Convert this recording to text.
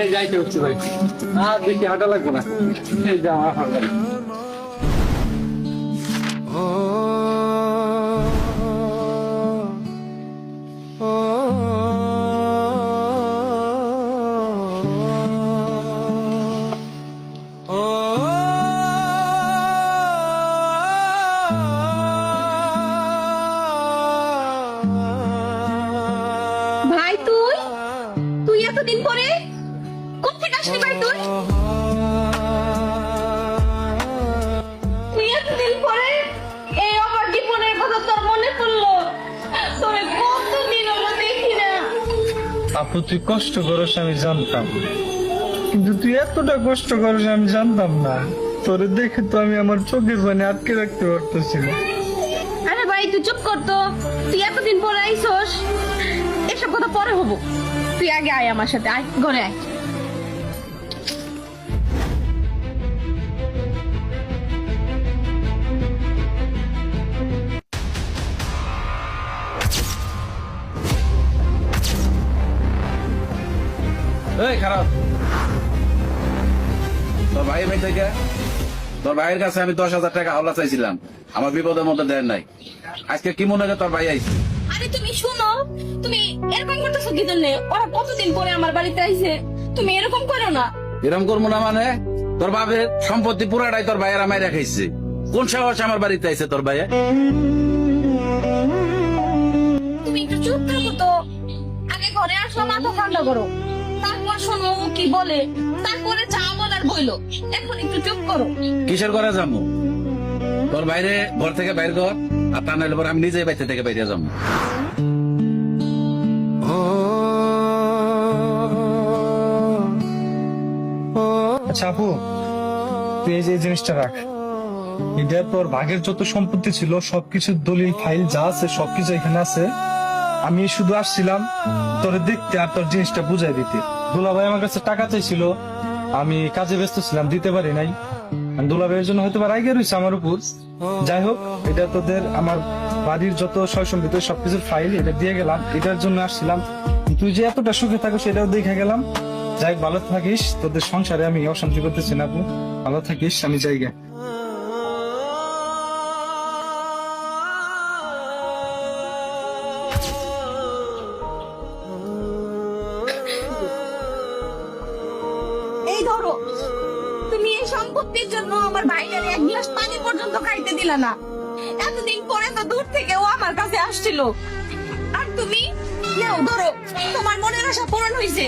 এই যাইতে হচ্ছে ভাই, আর বেশি হাঁটা লাগবে না, এই যা আমার ভালো লাগে। ভাই তুই তুই এতদিন পরে কোথেকে আসলি ভাই? তুই এতদিন পরে এই আমার জীবনের কথা তোর মনে পড়লো? তোরে কতদিন হলো দেখি না। আপু তুই কষ্ট করস আমি জানতাম, কিন্তু তুই এতটা কষ্ট করস আমি জানতাম না। তোরে দেখে তো আমি আমার চোখের পানি আটকে রাখতে পারতেছি না। আরে ভাই তুই চুপ কর তো, তুই এতদিন পরে আইসস, এসব কথা পরে হবো। তুই আগে আয় আমার সাথে, আয় ঘরে আয়। এই খারাপ, তোর ভাই ভাই থেকে তোর ভাইয়ের কাছে আমি 10,000 টাকা হাওলা চাইছিলাম, আমার বিপদের মধ্যে দেন নাই। আজকে কি মনে হয় তোর ভাই আইছে? আরে তুমি শুনো, তুমি এরকম করতেছো কি জন্য? ওরা কতদিন পরে আমার বাড়িতে আইছে, তুমি এরকম করো না। এরম করবো না মানে? তোর বাপের সম্পত্তি পুরাটাই তোর ভাইয়ের আমায় রেখাইছে। কোন সাহস আমার বাড়িতে আইছে তোর ভাইয়ে? তুমি একটু চুপ থাকো তো, আগে ঘরে আসো, মাথা ঠান্ডা করো, তারপর শোনো ও কি বলে, তারপরে যা বলার বইলো। এখন একটু চুপ করো। কিসের করে যাবো? তোর বাইরে ঘর থেকে বাইর কর, আর তা নাহলে পরে আমি নিজেই বাইরে থেকে বাইরে যাবো। আচ্ছা আপু, তুই এই যে এই জিনিসটা রাখ। এটা তোর ভাগের যত সম্পত্তি ছিল সবকিছু দলিল ফাইল যা আছে সবকিছু এখানে আছে। আমি শুধু আসছিলাম তোরে দেখতে আর তোর জিনিসটা বুঝাই দিতে। দুলাভাই আমার কাছে টাকা চাইছিল, আমি কাজে ব্যস্ত ছিলাম, দিতে পারি নাই। দুলাভাইয়ের জন্য হয়তো বা রাগে রয়েছে আমার উপর। যাই হোক, এটা তোদের আমার বাড়ির যত সয় সম্পত্তি সবকিছুর ফাইল এটা দিয়ে গেলাম, এটার জন্য আসছিলাম। তুই যে এতটা সুখে থাকো সেটাও দেখে গেলাম। যাই হোক, ভালো থাকিস, তোদের সংসারে আমি অশান্তি করতেছি না আপু। ভালো থাকিস, আমি জায়গা। এই ধরো, তুমি এই সম্পত্তির জন্য আমার ভাইটারে এক গ্লাস পানি পর্যন্ত খাইতে দিলা না। এতদিন পরে তো দূর থেকে ও আমার কাছে আসছিল, আর তুমি নাও ধরো, তোমার মনের আশা পূরণ হয়েছে।